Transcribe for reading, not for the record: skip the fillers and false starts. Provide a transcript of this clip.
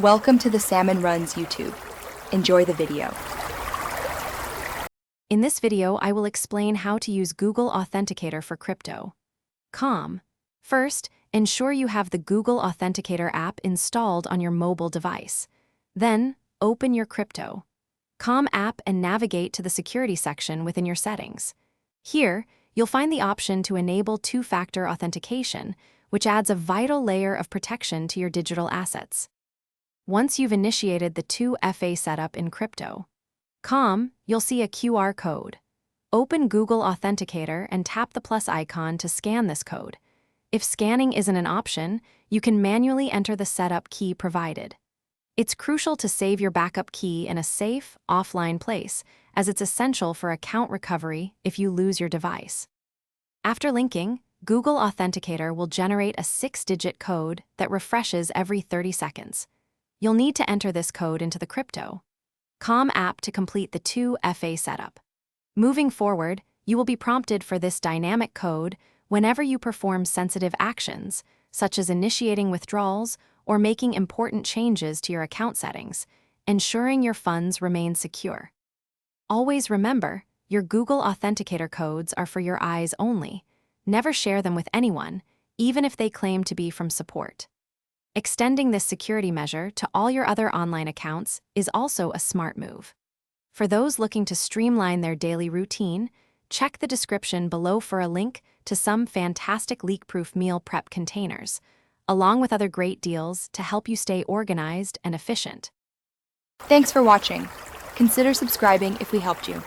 Welcome to the Salmon Runs YouTube. Enjoy the video. In this video, I will explain how to use Google Authenticator for crypto. First, ensure you have the Google Authenticator app installed on your mobile device. Then, open your crypto. app and navigate to the security section within your settings. Here, you'll find the option to enable two-factor authentication, which adds a vital layer of protection to your digital assets. Once you've initiated the 2FA setup in crypto, you'll see a QR code. Open Google Authenticator and tap the plus icon to scan this code. If scanning isn't an option, you can manually enter the setup key provided. It's crucial to save your backup key in a safe, offline place, as it's essential for account recovery if you lose your device. After linking, Google Authenticator will generate a 6-digit code that refreshes every 30 seconds. You'll need to enter this code into the crypto app to complete the 2FA setup. Moving forward, you will be prompted for this dynamic code whenever you perform sensitive actions, such as initiating withdrawals or making important changes to your account settings, ensuring your funds remain secure. Always remember, your Google Authenticator codes are for your eyes only. Never share them with anyone, even if they claim to be from support. Extending this security measure to all your other online accounts is also a smart move. For those looking to streamline their daily routine, check the description below for a link to some fantastic leak-proof meal prep containers, along with other great deals to help you stay organized and efficient. Thanks for watching. Consider subscribing if we helped you.